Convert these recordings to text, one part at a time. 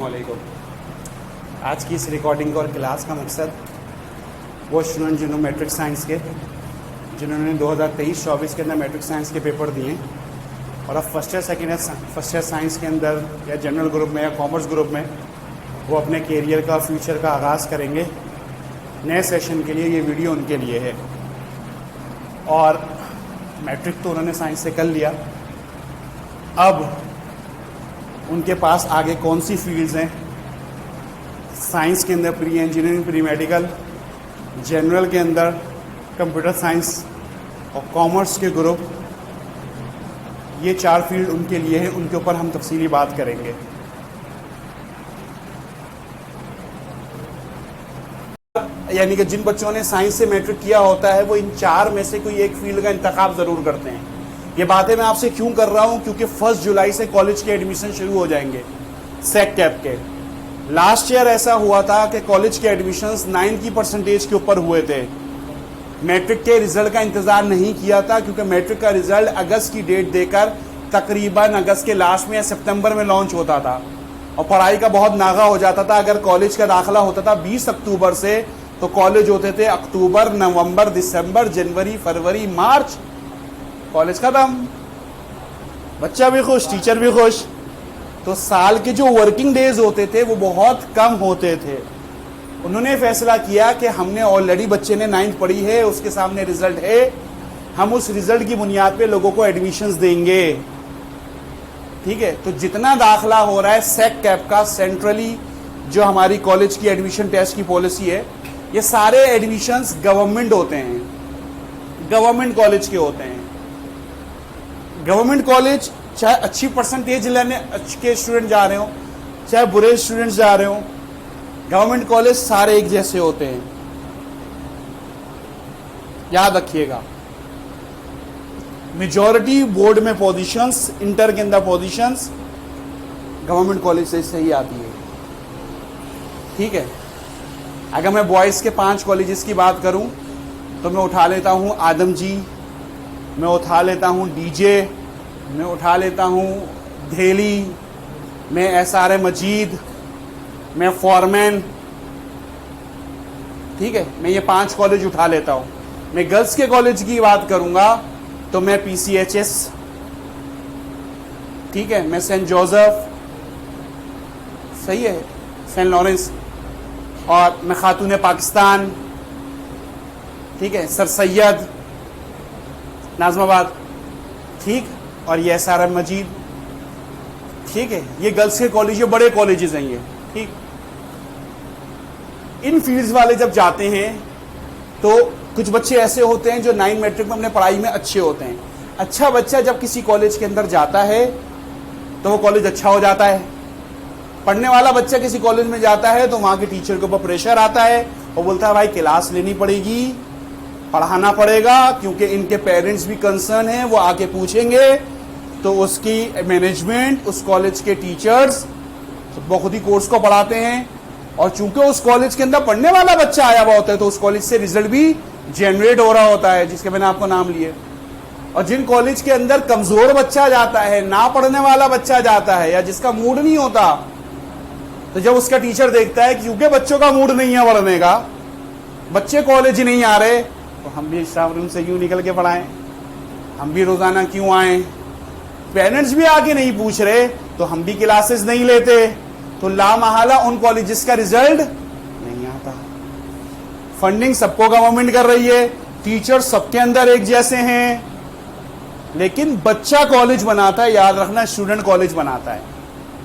वालेकुम। आज की इस रिकॉर्डिंग और क्लास का मकसद वो स्टूडेंट जिन्होंने मैट्रिक साइंस के जिन्होंने 2023-24 के अंदर मैट्रिक साइंस के पेपर दिए और अब फर्स्ट ईयर साइंस के अंदर या जनरल ग्रुप में या कॉमर्स ग्रुप में वो अपने कैरियर का फ्यूचर का आगाज़ करेंगे। नए सेशन के लिए ये वीडियो उनके लिए है। और मैट्रिक तो उन्होंने साइंस से कर लिया, अब उनके पास आगे कौन सी फील्ड्स हैं साइंस के अंदर, pre engineering, pre medical, general के अंदर कंप्यूटर साइंस और कॉमर्स के ग्रुप, ये 4 फील्ड उनके लिए हैं। उनके ऊपर हम तफसीली बात करेंगे। यानी कि जिन बच्चों ने साइंस से मैट्रिक किया होता है वो इन 4 में से कोई एक फील्ड का इंतखाब ज़रूर करते हैं। ये बातें मैं आपसे क्यों कर रहा हूँ, क्योंकि 1 जुलाई से कॉलेज के एडमिशन शुरू हो जाएंगे सेक कैप के। लास्ट ईयर ऐसा हुआ था कि कॉलेज के एडमिशन्स 9 की परसेंटेज के ऊपर हुए थे। मैट्रिक के रिजल्ट का इंतज़ार नहीं किया था, क्योंकि मैट्रिक का रिजल्ट अगस्त की डेट देकर तकरीबन अगस्त के लास्ट में या सितंबर में लॉन्च होता था और पढ़ाई का बहुत नागा हो जाता था। अगर कॉलेज का दाखिला होता था 20 अक्टूबर से, तो कॉलेज होते थे अक्टूबर, नवंबर, दिसंबर, जनवरी, फरवरी, मार्च, कॉलेज खत्म। बच्चा भी खुश, टीचर भी खुश। तो साल के जो वर्किंग डेज होते थे वो बहुत कम होते थे। उन्होंने फैसला किया कि हमने ऑलरेडी, बच्चे ने 9th पढ़ी है, उसके सामने रिजल्ट है, हम उस रिजल्ट की बुनियाद पे लोगों को एडमिशन्स देंगे। ठीक है, तो जितना दाखिला हो रहा है सेक कैप का, सेंट्रली जो हमारी कॉलेज की एडमिशन टेस्ट की पॉलिसी है, ये सारे एडमिशन्स गवर्नमेंट होते हैं, गवर्नमेंट कॉलेज के होते हैं। गवर्नमेंट कॉलेज चाहे अच्छी परसेंटेज लेने के स्टूडेंट जा रहे हो, चाहे बुरे स्टूडेंट्स जा रहे हो, गवर्नमेंट कॉलेज सारे एक जैसे होते हैं, याद रखिएगा। मेजॉरिटी बोर्ड में पोजीशंस, इंटर के अंदर पोजीशंस गवर्नमेंट कॉलेज से ही आती है। ठीक है, अगर मैं बॉयज़ के 5 कॉलेजेस की बात करूं तो मैं उठा लेता हूं आदम जी, मैं उठा लेता हूं डीजे, मैं उठा लेता हूं धेली, मैं SRM मजीद, मैं फॉरमैन। ठीक है, मैं ये 5 कॉलेज उठा लेता हूं। मैं गर्ल्स के कॉलेज की बात करूंगा तो मैं PCHS, ठीक है, मैं सेंट जोसेफ, सही है, सेंट लॉरेंस, और मैं खातून पाकिस्तान, ठीक है, सर सैयद, नाज़माबाद, ठीक, और ये SRM मजीद। ठीक है, ये गर्ल्स के कॉलेज, ये बड़े कॉलेजेस हैं ये। ठीक, इन फील्ड्स वाले जब जाते हैं तो कुछ बच्चे ऐसे होते हैं जो 9 मैट्रिक में अपने पढ़ाई में अच्छे होते हैं। अच्छा बच्चा जब किसी कॉलेज के अंदर जाता है तो वो कॉलेज अच्छा हो जाता है। पढ़ने वाला बच्चा किसी कॉलेज में जाता है तो वहाँ के टीचर के ऊपर प्रेशर आता है और बोलता है भाई क्लास लेनी पड़ेगी, पढ़ाना पड़ेगा, क्योंकि इनके पेरेंट्स भी कंसर्न हैं, वो आके पूछेंगे। तो उसकी मैनेजमेंट, उस कॉलेज के टीचर्स बहुत ही कोर्स को पढ़ाते हैं, और चूंकि उस कॉलेज के अंदर पढ़ने वाला बच्चा आया हुआ होता है तो उस कॉलेज से रिजल्ट भी जनरेट हो रहा होता है, जिसके मैंने आपको नाम लिए। और जिन कॉलेज के अंदर कमजोर बच्चा जाता है, ना पढ़ने वाला बच्चा जाता है, या जिसका मूड नहीं होता, तो जब उसका टीचर देखता है क्योंकि बच्चों का मूड नहीं है पढ़ने का, बच्चे कॉलेज ही नहीं आ रहे, तो हम भी स्टाफ रूम से क्यों निकल के पढ़ाएं, हम भी रोजाना क्यों आए, पेरेंट्स भी आके नहीं पूछ रहे तो हम भी क्लासेस नहीं लेते, तो लामहला उन कॉलेजेस का रिजल्ट नहीं आता। फंडिंग सबको गवर्नमेंट कर रही है, टीचर सबके अंदर एक जैसे हैं, लेकिन बच्चा कॉलेज बनाता है, याद रखना, स्टूडेंट कॉलेज बनाता है।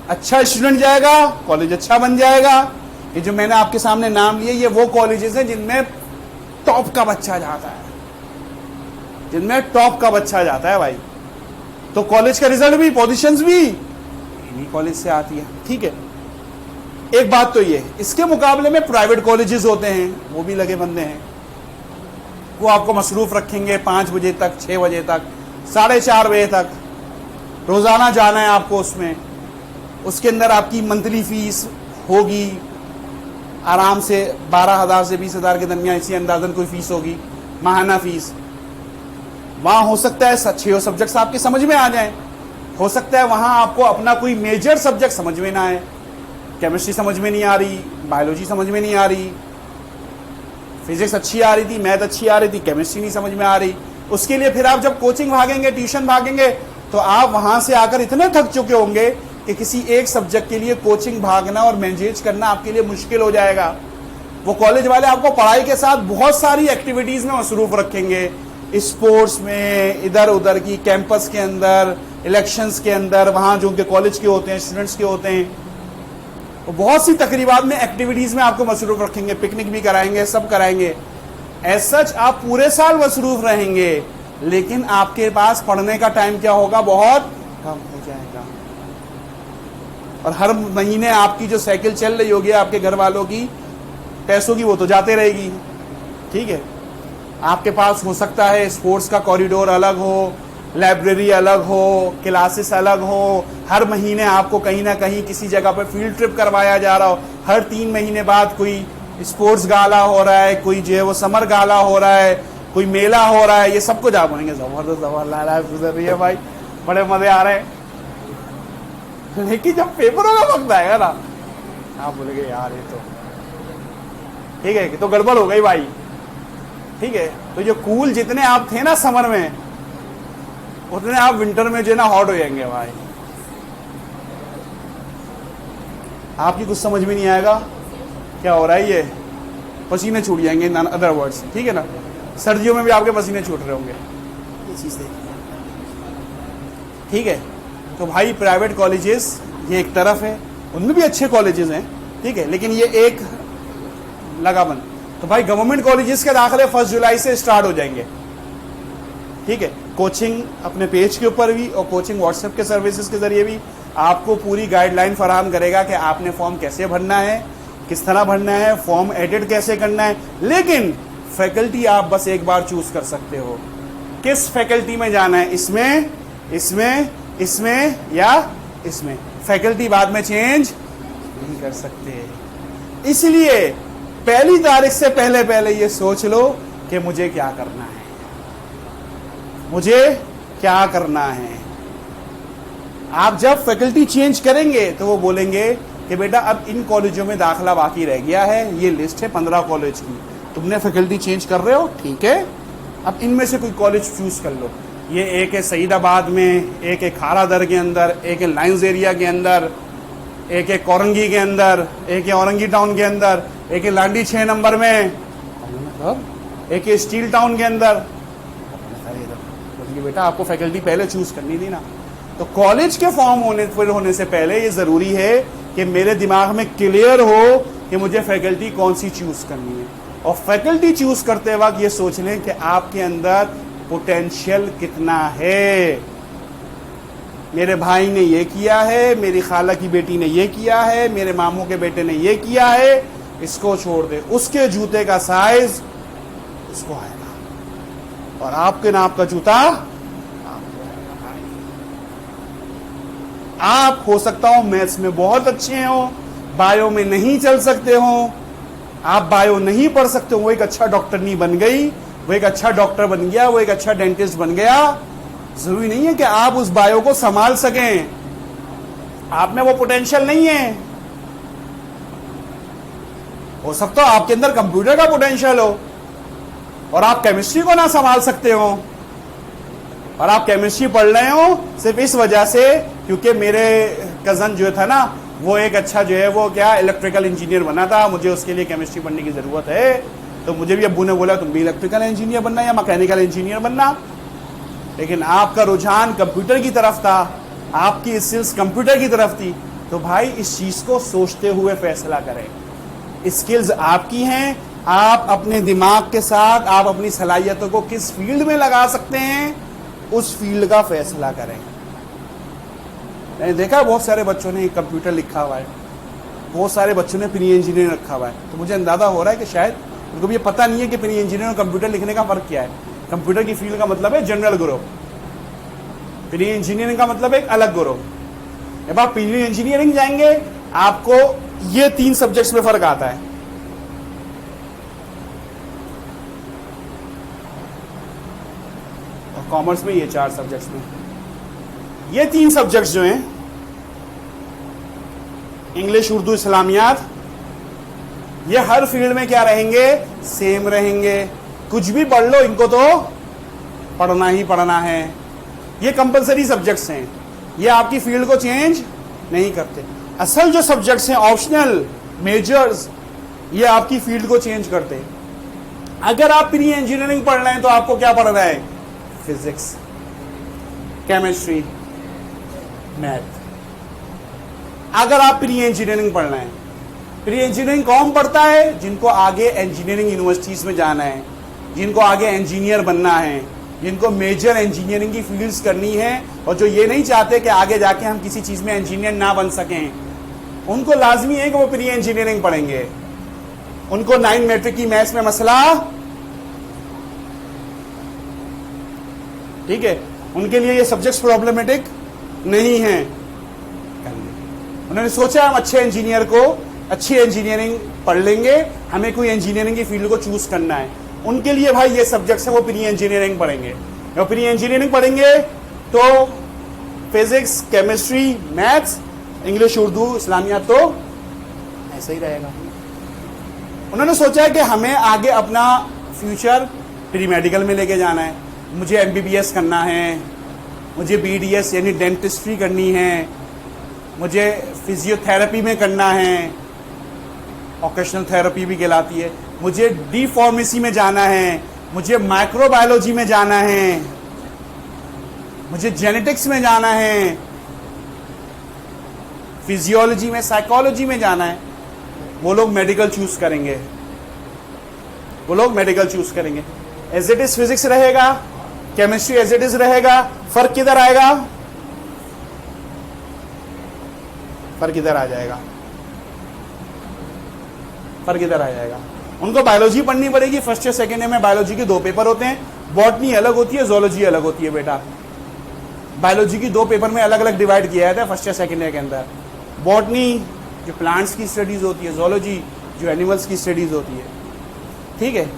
अच्छा स्टूडेंट जाएगा, कॉलेज अच्छा बन जाएगा। ये जो मैंने आपके सामने नाम लिए, ये वो कॉलेजेस हैं जिनमें टॉप का बच्चा जाता है, जिनमें टॉप का बच्चा जाता है भाई। तो कॉलेज का रिजल्ट भी, पोजीशंस भी इन्हीं कॉलेज से आती है। ठीक है, एक बात तो ये, इसके मुकाबले में प्राइवेट कॉलेजेस होते हैं, वो भी लगे बंदे हैं, वो आपको मसरूफ रखेंगे 5 बजे तक, 6 बजे तक, 4:30 बजे तक, रोजाना जाना है आपको उसमें। उसके अंदर आपकी मंथली फीस होगी आराम से 12,000 से 20,000 के दरमियान, इसी अंदाजन कोई फीस होगी, माहाना फीस। वहाँ हो सकता है 6 सब्जेक्ट्स आपके समझ में आ जाएं, हो सकता है वहां आपको अपना कोई मेजर सब्जेक्ट समझ में ना आए, केमिस्ट्री समझ में नहीं आ रही, बायोलॉजी समझ में नहीं आ रही, फिजिक्स अच्छी आ रही थी, मैथ अच्छी आ रही थी, केमिस्ट्री नहीं समझ में आ रही, उसके लिए फिर आप जब कोचिंग भागेंगे, ट्यूशन भागेंगे, तो आप वहां से आकर इतने थक चुके होंगे कि किसी एक सब्जेक्ट के लिए कोचिंग भागना और मैनेज करना आपके लिए मुश्किल हो जाएगा। वो कॉलेज वाले आपको पढ़ाई के साथ बहुत सारी एक्टिविटीज में मसरूफ रखेंगे, स्पोर्ट्स में, इधर उधर की, कैंपस के अंदर, इलेक्शंस के अंदर, वहां जो उनके कॉलेज के होते हैं, स्टूडेंट्स के होते हैं, वो बहुत सी तकरीबात में, एक्टिविटीज में आपको मसरूफ रखेंगे, पिकनिक भी कराएंगे, सब कराएंगे। एज सच आप पूरे साल मसरूफ रहेंगे, लेकिन आपके पास पढ़ने का टाइम क्या होगा, बहुत कम हो जाएगा। और हर महीने आपकी जो साइकिल चल रही होगी आपके घर वालों की पैसों की, वो तो जाते रहेगी। ठीक है, आपके पास हो सकता है स्पोर्ट्स का कॉरिडोर अलग हो, लाइब्रेरी अलग हो, क्लासेस अलग हो, हर महीने आपको कहीं ना कहीं किसी जगह पर फील्ड ट्रिप करवाया जा रहा हो, हर 3 महीने बाद कोई स्पोर्ट्स गाला हो रहा है, कोई जो है वो समर गाला हो रहा है, कोई मेला हो रहा है, ये सब कुछ आप बोलेंगे जबरदस्त जबरदस्त गुजर रही है भाई, बड़े मजे आ रहे हैं। लेकिन जब पेपरों का वक्त आएगा ना, आप बोलेंगे यार ये तो ठीक है कि तो गड़बड़ हो गई भाई। ठीक है, तो जो कूल जितने आप थे ना समर में, उतने आप विंटर में जो है ना हॉट हो जाएंगे भाई। आपकी कुछ समझ में नहीं आएगा क्या हो रहा है, ये पसीने छूट जाएंगे इन अदर वर्ड्स। ठीक है ना, सर्दियों में भी आपके पसीने छूट रहे होंगे, ये चीज देखिए। ठीक है, तो भाई प्राइवेट कॉलेजेस ये एक तरफ है, उनमें भी अच्छे कॉलेजेस हैं, ठीक है, लेकिन ये एक लगा बंद। तो भाई गवर्नमेंट कॉलेजेस के दाखिले 1 जुलाई से स्टार्ट हो जाएंगे। ठीक है, कोचिंग अपने पेज के ऊपर भी और कोचिंग व्हाट्सएप के सर्विसेज के जरिए भी आपको पूरी गाइडलाइन फराहम करेगा कि आपने फॉर्म कैसे भरना है, किस तरह भरना है, फॉर्म एडिट कैसे करना है। लेकिन फैकल्टी आप बस एक बार चूज कर सकते हो, किस फैकल्टी में जाना है, इसमें, इसमें, इसमें या इसमें। फैकल्टी बाद में चेंज नहीं कर सकते। इसलिए 1 तारीख से पहले ये सोच लो कि मुझे क्या करना है, मुझे क्या करना है। आप जब फैकल्टी चेंज करेंगे तो वो बोलेंगे कि बेटा अब इन कॉलेजों में दाखिला बाकी रह गया है, ये लिस्ट है 15 कॉलेज की, तुमने फैकल्टी चेंज कर रहे हो, ठीक है, अब इनमें से कोई कॉलेज चूज कर लो। ये एक है सईदाबाद में, एक है खारादर के अंदर, एक है लाइंस एरिया के अंदर, एक है कोरंगी के अंदर, एक है औरंगी टाउन के अंदर, एक है लांडी 6 नंबर में, एक है स्टील टाउन के अंदर। बेटा आपको फैकल्टी पहले चूज करनी थी ना। तो कॉलेज के फॉर्म होने से पहले ये जरूरी है कि मेरे दिमाग में क्लियर हो कि मुझे फैकल्टी कौन सी चूज करनी है, और फैकल्टी चूज करते वक्त ये सोच लें कि आपके अंदर पोटेंशियल कितना है। मेरे भाई ने ये किया है, मेरी खाला की बेटी ने ये किया है, मेरे मामू के बेटे ने ये किया है, इसको छोड़ दे, उसके जूते का साइज उसको आएगा और आपके नाप का जूता आप हो सकता हो मैथ्स में बहुत अच्छे हो, बायो में नहीं चल सकते हो, आप बायो नहीं पढ़ सकते हो, वो एक अच्छा डॉक्टर नहीं बन गई, वो एक अच्छा डॉक्टर बन गया, वो एक अच्छा डेंटिस्ट बन गया, जरूरी नहीं है कि आप उस बायो को संभाल सकें, आप में वो पोटेंशियल नहीं है। हो सकता है आपके अंदर कंप्यूटर का पोटेंशियल हो और आप केमिस्ट्री को ना संभाल सकते हो, और आप केमिस्ट्री पढ़ रहे हो सिर्फ इस वजह से क्योंकि मेरे कजन जो था ना वो एक अच्छा जो है वो क्या इलेक्ट्रिकल इंजीनियर बना था, मुझे उसके लिए केमिस्ट्री पढ़ने की जरूरत है, तो मुझे भी अब्बू ने बोला तुम भी इलेक्ट्रिकल इंजीनियर बनना या मैकेनिकल इंजीनियर बनना। लेकिन आपका रुझान कंप्यूटर की तरफ था, आपकी स्किल्स कंप्यूटर की तरफ थी, तो भाई इस चीज को सोचते हुए फैसला करें। स्किल्स आपकी हैं, आप अपने दिमाग के साथ आप अपनी सलाहियतों को किस फील्ड में लगा सकते हैं, उस फील्ड का फैसला करें। मैंने देखा बहुत सारे बच्चों ने कंप्यूटर लिखा हुआ है, बहुत सारे बच्चों ने प्री इंजीनियरिंग रखा हुआ है, तो मुझे अंदाजा हो रहा है कि शायद उनको भी ये पता नहीं है कि प्री इंजीनियरिंग और कंप्यूटर लिखने का फर्क क्या है। कंप्यूटर की फील्ड का मतलब है जनरल ग्रुप, प्री इंजीनियरिंग का मतलब एक अलग ग्रुप। जब आप प्री इंजीनियरिंग जाएंगे आपको ये 3 सब्जेक्ट्स में फर्क आता है। और कॉमर्स में ये 4 सब्जेक्ट्स में, ये 3 सब्जेक्ट्स जो हैं इंग्लिश उर्दू इस्लामियात, ये हर फील्ड में क्या रहेंगे, सेम रहेंगे। कुछ भी पढ़ लो, इनको तो पढ़ना ही पढ़ना है। ये कंपलसरी सब्जेक्ट्स हैं, ये आपकी फील्ड को चेंज नहीं करते। असल जो सब्जेक्ट्स हैं ऑप्शनल मेजर्स, ये आपकी फील्ड को चेंज करते हैं। अगर आप प्री इंजीनियरिंग पढ़ रहे हैं तो आपको क्या पढ़ना है, फिजिक्स, केमिस्ट्री, मैथ। अगर आप प्री इंजीनियरिंग पढ़ रहे हैं, प्री इंजीनियरिंग कौन पढ़ता है, जिनको आगे इंजीनियरिंग यूनिवर्सिटीज में जाना है, जिनको आगे इंजीनियर बनना है, जिनको मेजर इंजीनियरिंग की फील्ड्स करनी है, और जो ये नहीं चाहते कि आगे जाके हम किसी चीज में इंजीनियर ना बन सकें, उनको लाजमी है कि वो प्री इंजीनियरिंग पढ़ेंगे। उनको 9 मैट्रिक की मैथ्स में मसला, ठीक है, उनके लिए ये सब्जेक्ट्स प्रॉब्लमेटिक नहीं है। उन्होंने सोचा हम अच्छे इंजीनियर को, अच्छी इंजीनियरिंग पढ़ लेंगे, हमें कोई इंजीनियरिंग की फील्ड को चूज करना है, उनके लिए भाई ये सब्जेक्ट्स है, वो प्री इंजीनियरिंग पढ़ेंगे। और प्री इंजीनियरिंग पढ़ेंगे तो physics, chemistry, maths, English Urdu इस्लामियात तो ऐसा ही रहेगा। उन्होंने सोचा कि हमें आगे अपना फ्यूचर प्री मेडिकल में लेके जाना है, मुझे एमबीबीएस करना है, मुझे बीडीएस यानी डेंटिस्ट्री करनी है, मुझे फिजियोथेरेपी में करना है, ऑक्यूपेशनल थेरेपी भी कहलाती है, मुझे डी फार्मेसी में जाना है, मुझे माइक्रोबायोलॉजी में जाना है, मुझे जेनेटिक्स में जाना है, फिजियोलॉजी में, साइकोलॉजी में जाना है। वो लोग मेडिकल चूज करेंगे, वो लोग मेडिकल चूज करेंगे। एज इट इज फिजिक्स रहेगा, केमिस्ट्री एज इट इज रहेगा। फर्क किधर आएगा, फर्क इधर आ जाएगा, फर्क इधर आ जाएगा। उनको बायोलॉजी पढ़नी पड़ेगी। फर्स्ट या सेकेंड ईयर में बायोलॉजी के 2 पेपर होते हैं, बॉटनी अलग होती है, जोलॉजी अलग होती है। बेटा बायोलॉजी की 2 पेपर में अलग अलग डिवाइड किया जाता है फर्स्ट या सेकेंड ईयर के अंदर। बॉटनी जो प्लांट्स की स्टडीज होती है, जोलॉजी जो एनिमल्स की स्टडीज होती है, ठीक है,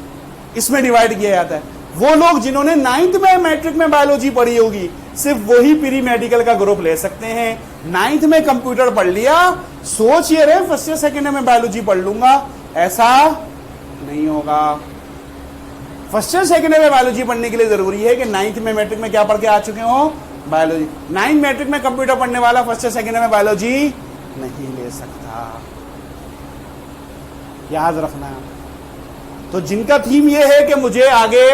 इसमें डिवाइड किया जाता है। वो लोग जिन्होंने 9th में मैट्रिक में बायोलॉजी पढ़ी होगी, सिर्फ वही प्री मेडिकल का ग्रुप ले सकते हैं। 9th में कंप्यूटर पढ़ लिया, सोच ये रहे फर्स्ट या सेकेंड में बायोलॉजी पढ़ लूंगा, ऐसा नहीं होगा। फर्स्ट या सेकेंड में बायोलॉजी पढ़ने के लिए जरूरी है कि 9th में मैट्रिक में क्या पढ़ के आ चुके हो, बायोलॉजी। 9th मैट्रिक में कंप्यूटर पढ़ने वाला फर्स्ट या सेकेंड में बायोलॉजी नहीं ले सकता, याद रखना। तो जिनका थीम ये है कि मुझे आगे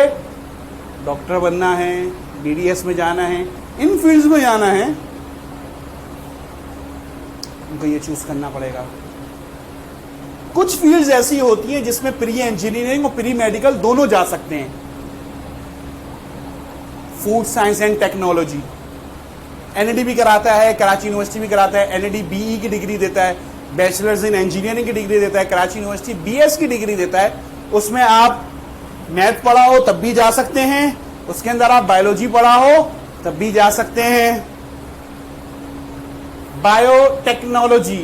डॉक्टर बनना है, बीडीएस में जाना है, इन फील्ड्स में जाना है, उनको ये चूज करना पड़ेगा। कुछ फील्ड्स ऐसी होती हैं जिसमें प्री इंजीनियरिंग और प्री मेडिकल दोनों जा सकते हैं। Food science and technology NED भी कराता है, कराची यूनिवर्सिटी भी कराता है। एनईडी बीई की डिग्री देता है, बैचलर्स इन इंजीनियरिंग की डिग्री देता है। कराची यूनिवर्सिटी बीएस की डिग्री देता है। उसमें आप मैथ पढ़ा हो तब भी जा सकते हैं, उसके अंदर आप बायोलॉजी पढ़ा हो तब भी जा सकते हैं। बायोटेक्नोलॉजी,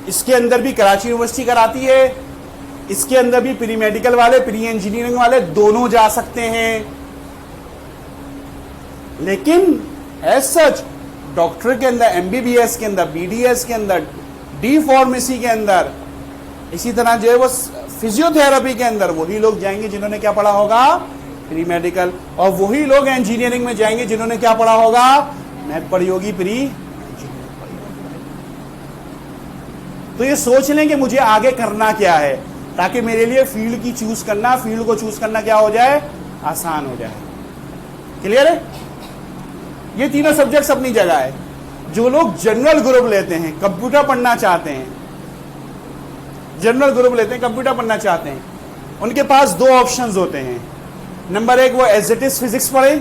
इसके अंदर भी कराची यूनिवर्सिटी कराती है, इसके अंदर भी प्री मेडिकल वाले, प्री इंजीनियरिंग वाले दोनों जा सकते हैं। लेकिन एज सच डॉक्टर के अंदर, एमबीबीएस के अंदर, बीडीएस के अंदर, डी फार्मेसी के अंदर, इसी तरह जो है वो फिजियोथेरेपी के अंदर वही लोग जाएंगे जिन्होंने क्या पढ़ा होगा, प्री मेडिकल। और वही लोग इंजीनियरिंग में जाएंगे जिन्होंने क्या पढ़ा होगा, मैथ पढ़ी होगी, प्री इंजीनियरिंग पढ़ी होगी। तो ये सोच लें कि मुझे आगे करना क्या है, ताकि मेरे लिए फील्ड की चूज करना, फील्ड को चूज करना क्या हो जाए, आसान हो जाए। क्लियर है? ये तीनों सब्जेक्ट्स अपनी जगह है। जो लोग जनरल ग्रुप लेते हैं, कंप्यूटर पढ़ना चाहते हैं, जनरल ग्रुप लेते हैं, कंप्यूटर पढ़ना चाहते हैं, उनके पास 2 ऑप्शंस होते हैं। नंबर 1, वो एज इट इज फिजिक्स पढ़े,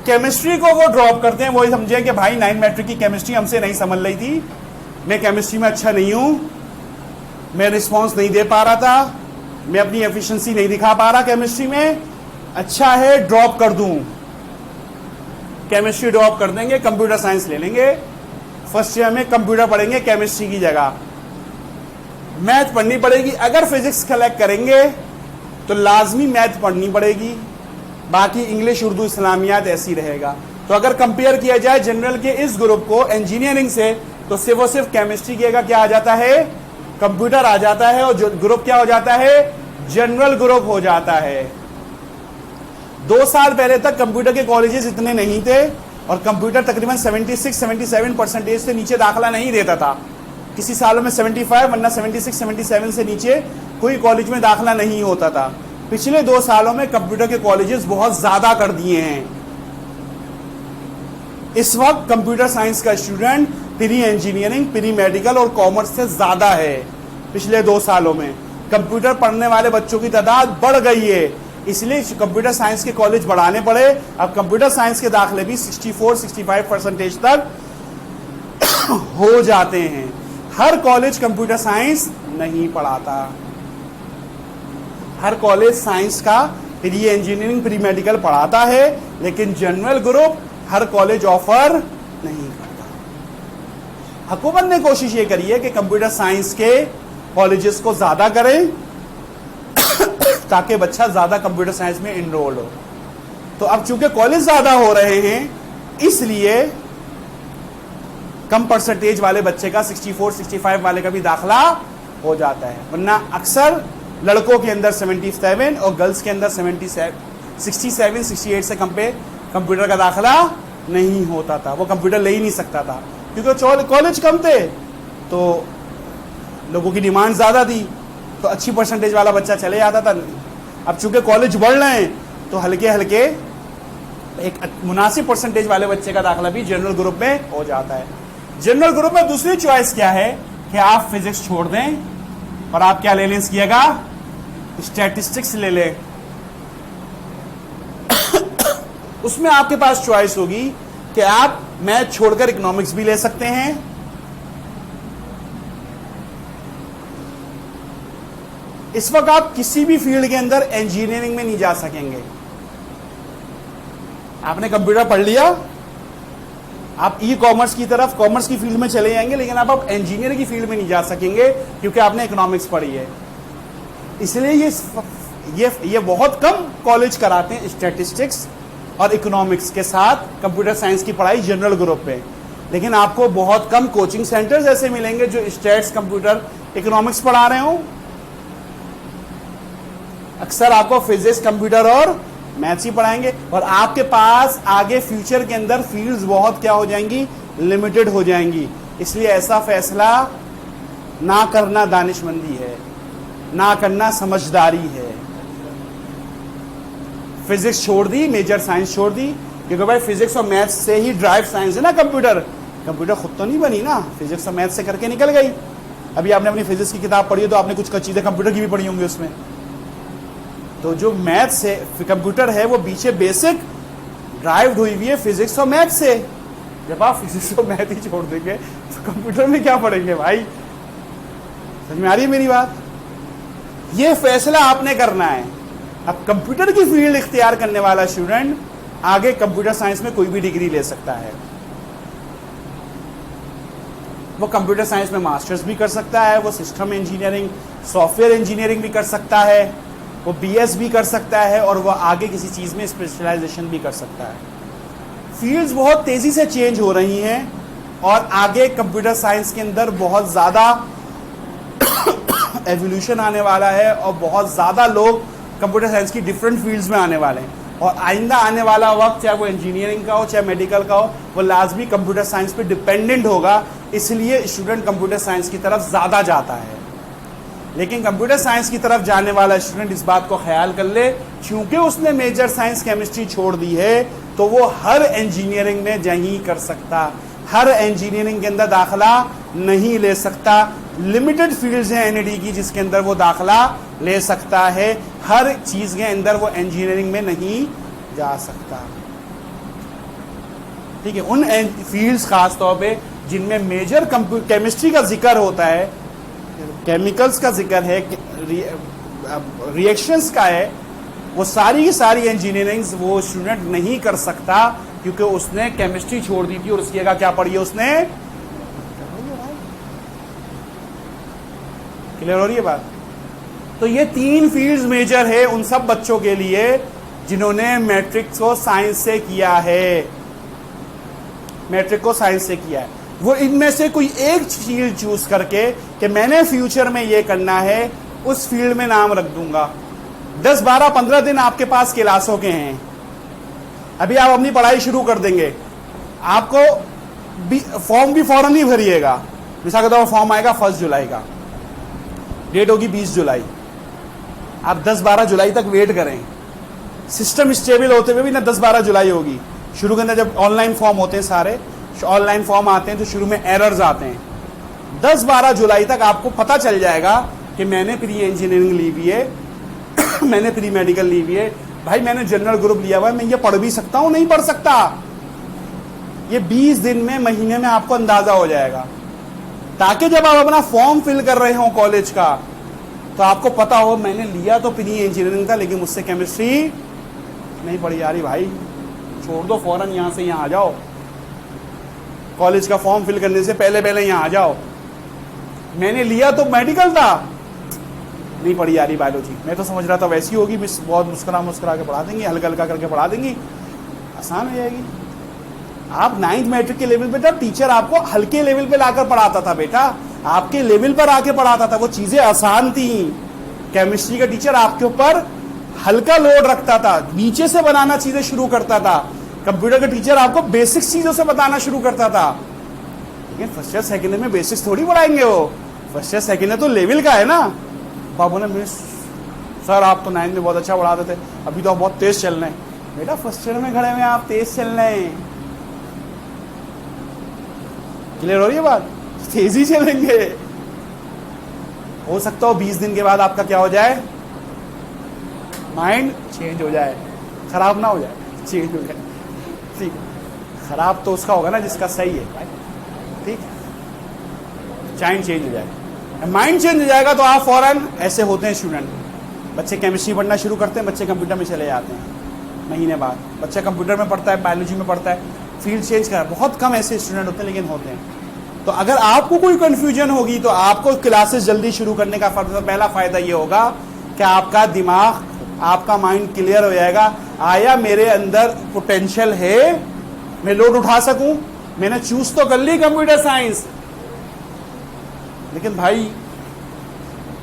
केमिस्ट्री को वो ड्रॉप करते हैं। वो समझे कि भाई 9 मैट्रिक की केमिस्ट्री हमसे नहीं समझ रही थी, मैं केमिस्ट्री में अच्छा नहीं हूं, मैं रिस्पॉन्स नहीं दे पा रहा था, मैं अपनी एफिशिएंसी नहीं दिखा पा रहा केमिस्ट्री में, अच्छा है ड्रॉप कर दूं, केमिस्ट्री ड्रॉप कर देंगे, कंप्यूटर साइंस ले लेंगे, फर्स्ट ईयर में कंप्यूटर पढ़ेंगे केमिस्ट्री की जगह, मैथ पढ़नी पड़ेगी। अगर फिजिक्स कलेक्ट करेंगे तो लाजमी मैथ पढ़नी पड़ेगी, बाकी इंग्लिश उर्दू इस्लामियात ऐसी रहेगा। तो अगर कंपेयर किया जाए जनरल के इस ग्रुप को इंजीनियरिंग से, तो सिर्फ और सिर्फ केमिस्ट्री की क्या आ जाता है, कंप्यूटर आ जाता है, और जो ग्रुप क्या हो जाता है, जनरल ग्रुप हो जाता है। 2 साल पहले तक कंप्यूटर के कॉलेजेस इतने नहीं थे और कंप्यूटर तकरीबन 76-77% से नीचे दाखला नहीं देता था। किसी सालों में 75 वरना 76-77 से नीचे कोई कॉलेज में दाखला नहीं होता था। पिछले 2 सालों में कंप्यूटर के कॉलेजेस बहुत ज्यादा कर दिए हैं। इस वक्त कंप्यूटर साइंस का student pre engineering, pre medical और कॉमर्स से ज्यादा है। पिछले 2 सालों में कंप्यूटर पढ़ने वाले बच्चों की तादाद बढ़ गई है, इसलिए कंप्यूटर साइंस के कॉलेज बढ़ाने पड़े। अब कंप्यूटर साइंस के दाखले भी 64-65% तक हो जाते हैं। हर कॉलेज कंप्यूटर साइंस नहीं पढ़ाता। हर कॉलेज साइंस का प्री इंजीनियरिंग, प्री मेडिकल पढ़ाता है, लेकिन जनरल ग्रुप हर कॉलेज ऑफर नहीं करता। हुकूमत ने कोशिश ये करी है कि कंप्यूटर साइंस के कॉलेजेस को ज्यादा करें ताकि बच्चा ज्यादा कंप्यूटर साइंस में इनरोल हो। तो अब चूंकि कॉलेज ज्यादा हो रहे हैं, इसलिए कम परसेंटेज वाले बच्चे का 64-65 वाले का भी दाखला हो जाता है, वरना अक्सर लड़कों के अंदर 77 और गर्ल्स के अंदर 67-68 से कम पे कंप्यूटर का दाखला नहीं होता था। वो कंप्यूटर ले ही नहीं सकता था क्योंकि कॉलेज कम थे, तो लोगों की डिमांड ज्यादा थी, तो अच्छी परसेंटेज वाला बच्चा चले जाता था। अब चूंकि कॉलेज बढ़ रहे हैं, तो हल्के हल्के एक मुनासिब परसेंटेज वाले बच्चे का दाखला भी जनरल ग्रुप में हो जाता है। जनरल ग्रुप में दूसरी चॉइस क्या है कि आप फिजिक्स छोड़ दें और आप क्या ले लें, इसकिएगा स्टैटिस्टिक्स ले लें। उसमें आपके पास चॉइस होगी कि आप मैथ छोड़कर इकोनॉमिक्स भी ले सकते हैं, इस वक्त आप किसी भी फील्ड के अंदर इंजीनियरिंग में नहीं जा सकेंगे। आपने कंप्यूटर पढ़ लिया, आप ई कॉमर्स की तरफ, कॉमर्स की फील्ड में चले जाएंगे, लेकिन आप इंजीनियरिंग की फील्ड में नहीं जा सकेंगे क्योंकि आपने इकोनॉमिक्स पढ़ी है। इसलिए ये बहुत कम कॉलेज कराते हैं स्टैटिस्टिक्स और इकोनॉमिक्स के साथ कंप्यूटर साइंस की पढ़ाई जनरल ग्रुप पे, लेकिन आपको बहुत कम कोचिंग सेंटर्स ऐसे मिलेंगे जो स्टैट्स, कंप्यूटर, इकोनॉमिक्स पढ़ा रहे हो। अक्सर आपको फिजिक्स, कंप्यूटर और मैथ्स ही पढ़ाएंगे, और आपके पास आगे फ्यूचर के अंदर फील्ड्स बहुत क्या हो जाएंगी, लिमिटेड हो जाएंगी। इसलिए ऐसा फैसला ना करना दानिशमंदी है, ना करना समझदारी है। फिजिक्स छोड़ दी, मेजर साइंस छोड़ दी, क्योंकि भाई फिजिक्स और मैथ्स से ही ड्राइव साइंस है ना। कंप्यूटर खुद तो नहीं बनी ना, फिजिक्स और मैथ्स से करके निकल गई। अभी आपने अपनी फिजिक्स की किताब पढ़ी है तो आपने कुछ चीजें कंप्यूटर की भी पढ़ी होंगी उसमें। तो जो मैथ्स से कंप्यूटर है वो पीछे बेसिक ड्राइव हुई हुई है फिजिक्स और मैथ से। जब आप फिजिक्स और मैथ ही छोड़ देंगे तो कंप्यूटर में क्या पढ़ेंगे भाई? समझ में आ रही है मेरी बात? ये फैसला आपने करना है। अब कंप्यूटर की फील्ड इख्तियार करने वाला स्टूडेंट आगे कंप्यूटर साइंस में कोई भी डिग्री ले सकता है। वो कंप्यूटर साइंस में मास्टर्स भी कर सकता है, वो सिस्टम इंजीनियरिंग, सॉफ्टवेयर इंजीनियरिंग भी कर सकता है, वो बीएस भी कर सकता है, और वो आगे किसी चीज़ में स्पेशलाइजेशन भी कर सकता है। फील्ड्स बहुत तेज़ी से चेंज हो रही हैं और आगे कंप्यूटर साइंस के अंदर बहुत ज़्यादा एवोल्यूशन आने वाला है और बहुत ज़्यादा लोग कंप्यूटर साइंस की डिफरेंट फील्ड्स में आने वाले हैं। और आइंदा आने वाला वक्त, चाहे वो इंजीनियरिंग का हो चाहे मेडिकल का हो, वो लाजमी कंप्यूटर साइंस पे डिपेंडेंट होगा। इसलिए स्टूडेंट कंप्यूटर साइंस की तरफ ज़्यादा जाता है। लेकिन कंप्यूटर साइंस की तरफ जाने वाला स्टूडेंट इस बात को ख्याल कर ले, क्योंकि उसने मेजर साइंस केमिस्ट्री छोड़ दी है तो वो हर इंजीनियरिंग में नहीं कर सकता, हर इंजीनियरिंग के अंदर दाखला नहीं ले सकता। लिमिटेड फील्ड्स हैं एनईडी की जिसके अंदर वो दाखला ले सकता है, हर चीज़ के अंदर वो इंजीनियरिंग में नहीं जा सकता। ठीक है, उन फील्ड्स खास तौर पे जिनमें मेजर केमिस्ट्री का जिक्र होता है, केमिकल्स का जिक्र है, रिएक्शंस का है, वो सारी की सारी इंजीनियरिंग वो स्टूडेंट नहीं कर सकता क्योंकि उसने केमिस्ट्री छोड़ दी थी और उसकी जगह क्या पढ़ी है उसने। क्लियर हो रही है बात? तो ये 3 फील्ड्स मेजर है उन सब बच्चों के लिए जिन्होंने मैट्रिक को साइंस से किया है, मैट्रिक को साइंस से किया है। वो इनमें से कोई एक फील्ड चूज करके कि मैंने फ्यूचर में ये करना है, उस फील्ड में नाम रख दूंगा। 10, 12, 15 दिन आपके पास क्लासों के हैं, अभी आप अपनी पढ़ाई शुरू कर देंगे, आपको फॉर्म भी फौरन ही भरिएगा। मिसाल के फॉर्म आएगा 1 जुलाई का, डेट होगी 20 जुलाई, आप 10-12 जुलाई तक वेट करें। सिस्टम स्टेबल होते हुए भी ना 10-12 जुलाई होगी। शुरू के अंदर जब ऑनलाइन फॉर्म होते हैं, सारे ऑनलाइन फॉर्म आते हैं तो शुरू में एरर्स आते हैं। 10-12 जुलाई तक आपको पता चल जाएगा कि मैंने प्री इंजीनियरिंग ली हुई है, मैंने प्री मेडिकल ली हुई है, भाई मैंने जनरल ग्रुप लिया हुआ है, मैं ये पढ़ भी सकता हूं, नहीं पढ़ सकता। ये 20 दिन में, महीने में आपको अंदाजा हो जाएगा, ताकि जब आप अपना फॉर्म फिल कर रहे हो कॉलेज का तो आपको पता हो मैंने लिया तो प्री इंजीनियरिंग था, लेकिन मुझसे केमिस्ट्री नहीं पढ़ी जा रही। भाई छोड़ दो, फौरन यहां से यहां आ जाओ, कॉलेज का फॉर्म फिल करने से पहले पहले यहां आ जाओ। मैंने लिया तो मेडिकल था, नहीं पढ़ी जा रही बायोलॉजी, मैं तो समझ रहा था वैसी होगी, बहुत मुस्कुरा के पढ़ा देंगी, हल्का हल्का करके पढ़ा देंगी, आसान हो जाएगी। आप 9th मैट्रिक के लेवल पे था, टीचर आपको हल्के लेवल पे लाकर पढ़ाता था बेटा, आपके लेवल पर आके पढ़ाता था, वो चीजें आसान थी। केमिस्ट्री का टीचर आपके ऊपर हल्का लोड रखता था, नीचे से बनाना चीजें शुरू करता था। कंप्यूटर का टीचर आपको बेसिक्स चीजों से बताना शुरू करता था। लेकिन फर्स्ट ईयर सेकेंड ईयर में बेसिक्स थोड़ी पढ़ाएंगे वो, फर्स्ट ईयर सेकेंड ईयर तो लेवल का है ना। बाबू ने मिस सर आप तो 9th में बहुत अच्छा पढ़ाते थे, अभी तो आप बहुत तेज चल रहे हैं। बेटा फर्स्ट ईयर में खड़े हुए आप तेज चल रहे हैं, क्लियर हो रही है बात? तेजी चलेंगे। हो सकता हो 20 दिन के बाद आपका क्या हो जाए, माइंड चेंज हो जाए, खराब ना हो जाए, चेंज हो जाए। ठीक है, खराब तो उसका होगा ना जिसका सही है, ठीक है, माइंड चेंज हो जाएगा। माइंड चेंज हो जाएगा तो आप फौरन, ऐसे होते हैं स्टूडेंट, बच्चे केमिस्ट्री पढ़ना शुरू करते हैं, बच्चे कंप्यूटर में चले जाते हैं, महीने बाद बच्चा कंप्यूटर में पढ़ता है, बायोलॉजी में पढ़ता है, फील्ड चेंज कर। बहुत कम ऐसे स्टूडेंट होते हैं, लेकिन होते हैं। तो अगर आपको कोई कंफ्यूजन होगी तो आपको क्लासेस जल्दी शुरू करने का पहला फायदा ये होगा कि आपका दिमाग, आपका माइंड क्लियर हो जाएगा। आया मेरे अंदर पोटेंशियल है, मैं लोड उठा सकूं, मैंने चूज तो कर ली कंप्यूटर साइंस, लेकिन भाई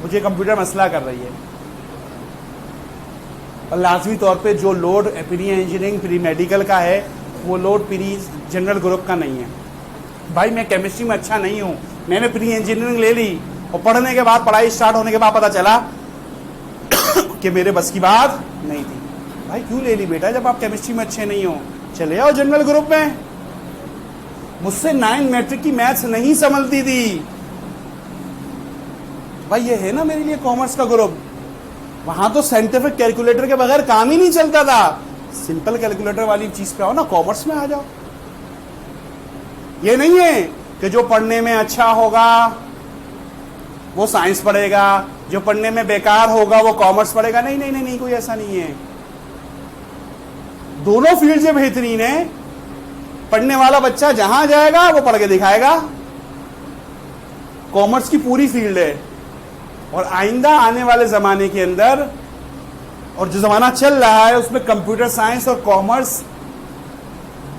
मुझे कंप्यूटर मसला कर रही है। और लाजमी तौर पे जो load pre engineering pre medical का है वो लोड प्री जनरल ग्रुप का नहीं है। भाई मैं केमिस्ट्री में अच्छा नहीं हूं, मैंने प्री इंजीनियरिंग ले ली और पढ़ने के बाद, पढ़ाई स्टार्ट होने के बाद पता चला कि मेरे बस की बात नहीं थी। भाई क्यों ले ली बेटा, जब आप केमिस्ट्री में अच्छे नहीं हो, चले आओ जनरल ग्रुप में। मुझसे 9th मैट्रिक की मैथ्स नहीं संभलती थी, भाई ये है ना मेरे लिए कॉमर्स का ग्रुप, वहां तो साइंटिफिक कैलकुलेटर के बगैर काम ही नहीं चलता था। सिंपल कैलकुलेटर वाली चीज पे आओ ना, कॉमर्स में आ जाओ। ये नहीं है कि जो पढ़ने में अच्छा होगा वो साइंस पढ़ेगा, जो पढ़ने में बेकार होगा वो कॉमर्स पढ़ेगा। नहीं नहीं नहीं नहीं, कोई ऐसा नहीं है। दोनों फील्ड से बेहतरीन है। पढ़ने वाला बच्चा जहां जाएगा वो पढ़ के दिखाएगा। कॉमर्स की पूरी फील्ड है, और आइंदा आने वाले जमाने के अंदर, और जो जमाना चल रहा है उसमें कंप्यूटर साइंस और कॉमर्स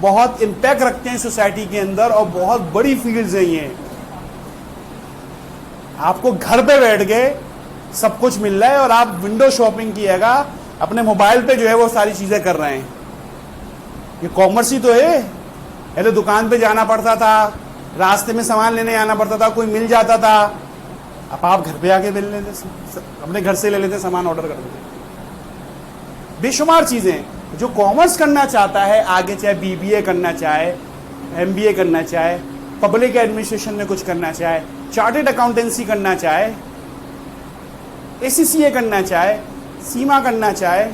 बहुत इंपैक्ट रखते हैं सोसाइटी के अंदर, और बहुत बड़ी फील्ड्स हैं ये। आपको घर पे बैठ के सब कुछ मिल रहा है, और आप विंडो शॉपिंग किएगा, अपने मोबाइल पे जो है वो सारी चीजें कर रहे हैं। ये कॉमर्स ही तो है। पहले दुकान पे जाना पड़ता था, रास्ते में सामान लेने आना पड़ता था, कोई मिल जाता था, अब आप घर पे आके मिल लेते, अपने घर से ले लेते, सामान ऑर्डर कर देते। बेशुमार चीजें जो कॉमर्स करना चाहता है आगे, चाहे बीबीए करना चाहे, एमबीए करना चाहे, पब्लिक एडमिनिस्ट्रेशन में कुछ करना चाहे, चार्टर्ड अकाउंटेंसी करना चाहे, एसीसीए करना चाहे, सीमा करना चाहे,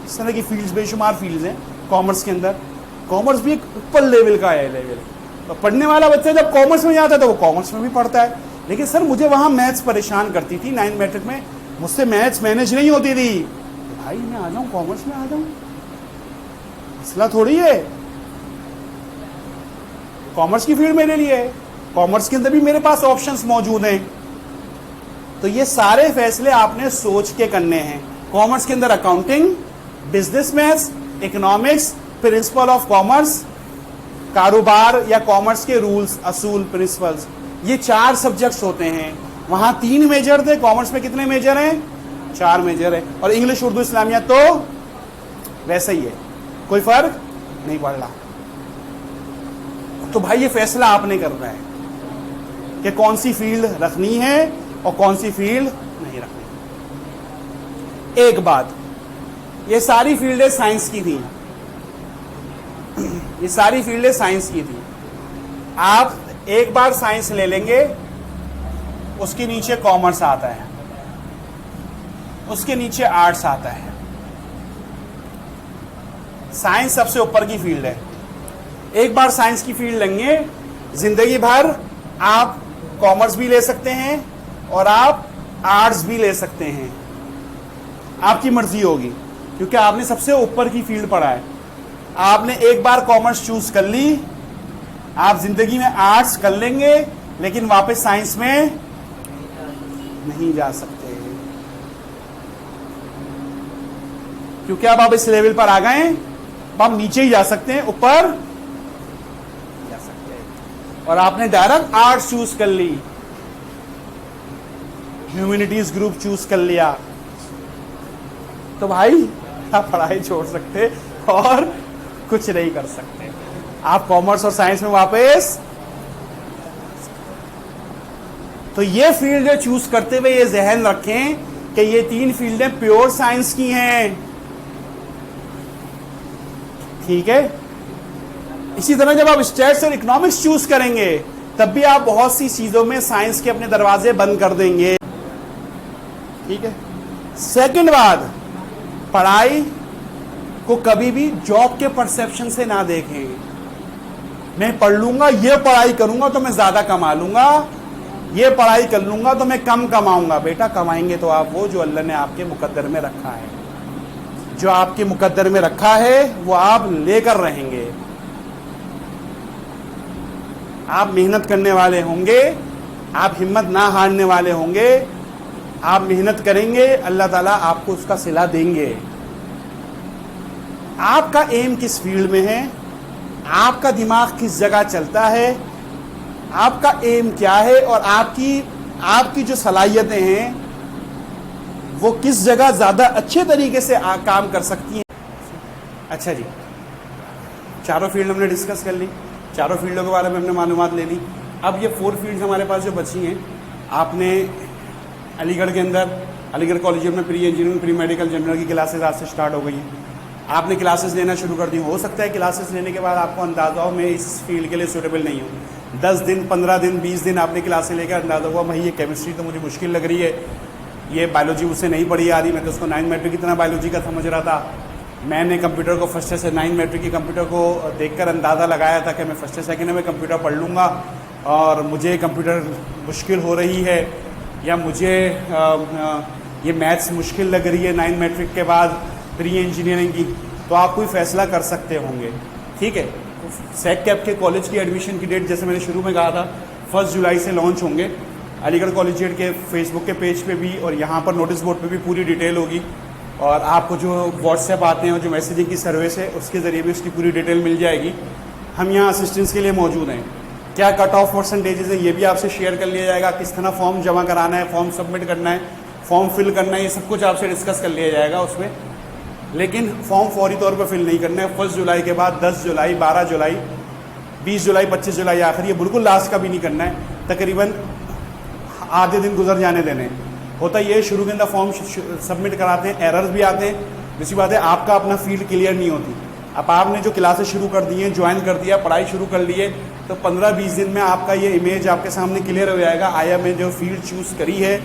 इस तरह की फील्ड्स, बेशुमार फील्ड्स हैं कॉमर्स के अंदर। कॉमर्स भी एक ऊपर लेवल का है लेवल। तो पढ़ने वाला बच्चा जब कॉमर्स में जाता है तो वो कॉमर्स में भी पढ़ता है। लेकिन सर मुझे वहां मैथ्स परेशान करती थी 9th मैट्रिक में, मुझसे मैथ्स मैनेज नहीं होती थी। भाई मैं आ जाऊं कॉमर्स में, आ जाऊं, मसला थोड़ी है। कॉमर्स की फील्ड मेरे लिए है, कॉमर्स के अंदर भी मेरे पास ऑप्शंस मौजूद हैं। तो ये सारे फैसले आपने सोच के करने हैं। कॉमर्स के अंदर accounting, business maths, economics, principle of commerce, कारोबार या कॉमर्स के रूल्स, असूल, प्रिंसिपल्स, ये 4 सब्जेक्ट्स होते हैं। वहां 3 मेजर थे, कॉमर्स में कितने मेजर हैं? 4 मेजर है। और इंग्लिश, उर्दू, इस्लामिया तो वैसा ही है, कोई फर्क नहीं पड़ रहा। तो भाई ये फैसला आपने करना है कि कौन सी फील्ड रखनी है और कौन सी फील्ड नहीं रखनी। एक बात, ये सारी फील्डें साइंस की थी, ये सारी फील्डें साइंस की थी। आप एक बार साइंस ले लेंगे, उसके नीचे कॉमर्स आता है, उसके नीचे आर्ट्स आता है। साइंस सबसे ऊपर की फील्ड है। एक बार साइंस की फील्ड लेंगे, जिंदगी भर आप कॉमर्स भी ले सकते हैं और आप आर्ट्स भी ले सकते हैं, आपकी मर्जी होगी, क्योंकि आपने सबसे ऊपर की फील्ड पढ़ा है। आपने एक बार कॉमर्स चूज कर ली, आप जिंदगी में आर्ट्स कर लेंगे, लेकिन वापस साइंस में नहीं जा सकते, क्योंकि अब आप इस लेवल पर आ गए, अब आप नीचे ही जा सकते हैं, ऊपर जा सकते हैं। और आपने डायरेक्ट आर्ट्स चूज कर ली, ह्यूमैनिटीज ग्रुप चूज कर लिया, तो भाई आप पढ़ाई छोड़ सकते और कुछ नहीं कर सकते। आप कॉमर्स और साइंस में वापस। तो ये फील्ड चूज करते हुए ये जहन रखें कि ये 3 फील्डें प्योर साइंस की हैं, ठीक है। इसी तरह जब आप स्टैट्स और इकोनॉमिक्स चूज करेंगे, तब भी आप बहुत सी चीजों में साइंस के अपने दरवाजे बंद कर देंगे, ठीक है। सेकंड बात, पढ़ाई को कभी भी जॉब के परसेप्शन से ना देखें। मैं पढ़ लूंगा, ये पढ़ाई करूंगा तो मैं ज्यादा कमा लूंगा, ये पढ़ाई कर लूंगा तो मैं कम कमाऊंगा। बेटा, कमाएंगे तो आप वो जो अल्लाह ने आपके मुकद्दर में रखा है, जो आपके मुकद्दर में रखा है वो आप लेकर रहेंगे। आप मेहनत करने वाले होंगे, आप हिम्मत ना हारने वाले होंगे, आप मेहनत करेंगे, अल्लाह ताला आपको उसका सिला देंगे। आपका एम किस फील्ड में है, आपका दिमाग किस जगह चलता है, आपका एम क्या है, और आपकी जो सलाहियतें हैं वो किस जगह ज्यादा अच्छे तरीके से काम कर सकती हैं। अच्छा जी, चारों फील्ड हमने डिस्कस कर ली, चारों फील्डों के बारे में हमने मालूमात ले ली। अब ये 4 फील्ड्स हमारे पास जो बची हैं, आपने अलीगढ़ के अंदर, अलीगढ़ कॉलेज में pre engineering, pre medical, general की क्लासेस आज से स्टार्ट हो गई हैं। आपने क्लासेस लेना शुरू कर दी। हो सकता है क्लासेस लेने के बाद आपको अंदाज़ा हो मैं इस फील्ड के लिए सूटेबल नहीं हूँ। 10 दिन, 15 दिन, 20 दिन आपने क्लासेस लेकर अंदाज़ा हुआ भाई ये केमिस्ट्री तो मुझे मुश्किल लग रही है, ये बायोलॉजी मुझसे नहीं पढ़ी आ रही, मैं तो उसको 9 मैट्रिक की तरह बायोलॉजी का समझ रहा था। मैंने कंप्यूटर को फर्स्ट से 9 मैट्रिक की कंप्यूटर को देखकर अंदाज़ा लगाया था कि मैं फर्स्ट सेकंड में कंप्यूटर पढ़ लूँगा और मुझे कंप्यूटर मुश्किल हो रही है, या मुझे ये मैथ्स मुश्किल लग रही है 9 मैट्रिक के बाद प्री इंजीनियरिंग की। तो आप कोई फैसला कर सकते होंगे, ठीक है। सेक कैप के कॉलेज की एडमिशन की डेट जैसे मैंने शुरू में कहा था 1 जुलाई से लॉन्च होंगे। अलीगढ़ कॉलेजिएट के फेसबुक के पेज पे भी और यहाँ पर नोटिस बोर्ड पे भी पूरी डिटेल होगी, और आपको जो व्हाट्सएप आते हैं और जो मैसेजिंग की सर्विस है उसके ज़रिए भी उसकी पूरी डिटेल मिल जाएगी। हम यहाँ असिस्टेंस के लिए मौजूद हैं। क्या कट ऑफ परसेंटेजेस है ये भी आपसे शेयर कर लिया जाएगा, किस तरह फॉर्म जमा कराना है, फॉर्म सबमिट करना है, फॉर्म फिल करना है, ये सब कुछ आपसे डिस्कस कर लिया जाएगा उसमें। लेकिन फॉर्म फौरी तौर पर फिल नहीं करना है। 1 जुलाई के बाद 10 जुलाई, 12 जुलाई, 20 जुलाई, 25 जुलाई आखिर, ये बिल्कुल लास्ट का भी नहीं करना है। तकरीबन आधे दिन गुजर जाने देने। होता ये शुरू के अंदर फॉर्म सबमिट कराते हैं, एरर्स भी आते हैं। दूसरी बात है आपका अपना फील्ड क्लियर नहीं होती। अब आपने जो क्लासेस शुरू कर दी हैं, ज्वाइन कर दिया, पढ़ाई शुरू कर ली है, तो 15-20 दिन में आपका ये इमेज आपके सामने क्लियर हो जाएगा। आया मैं जो फील्ड चूज़ करी है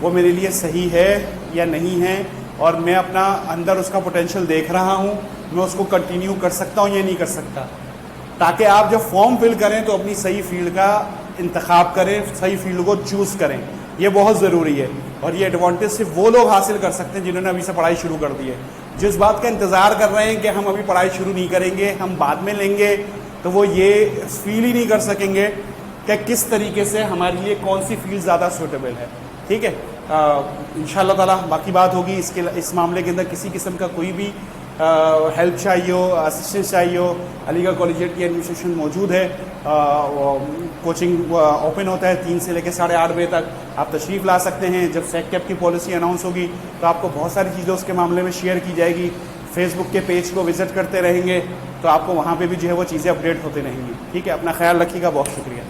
वो मेरे लिए सही है या नहीं है, और मैं अपना अंदर उसका पोटेंशियल देख रहा हूँ, मैं उसको कंटिन्यू कर सकता हूँ या नहीं कर सकता। ताकि आप जब फॉर्म फिल करें तो अपनी सही फील्ड का इंतखाब करें, सही फील्ड को चूज़ करें, ये बहुत ज़रूरी है। और ये एडवांटेज सिर्फ वो लोग हासिल कर सकते हैं जिन्होंने अभी से पढ़ाई शुरू कर दी है। जिस बात का इंतज़ार कर रहे हैं कि हम अभी पढ़ाई शुरू नहीं करेंगे, हम बाद में लेंगे, तो वो ये फील ही नहीं कर सकेंगे कि किस तरीके से हमारे लिए कौन सी फील्ड ज़्यादा सूटेबल है। ठीक है, इंशाअल्लाह ताला बाकी बात होगी। इस मामले के अंदर किसी किस्म का कोई भी हेल्प चाहिए हो, असिस्टेंस चाहिए हो, अलीगढ़ कॉलेजिएट की एडमिनिस्ट्रेशन मौजूद है। कोचिंग ओपन होता है 3 से लेकर 8:30 बजे तक। आप तशरीफ़ ला सकते हैं। जब सेक कैप की पॉलिसी अनाउंस होगी तो आपको बहुत सारी चीज़ें उसके मामले में शेयर की जाएगी। फेसबुक के पेज को विजिट करते रहेंगे तो आपको वहाँ पे भी जो है वो चीज़ें अपडेट होते रहेंगी। ठीक है, अपना ख्याल रखिएगा। बहुत शुक्रिया।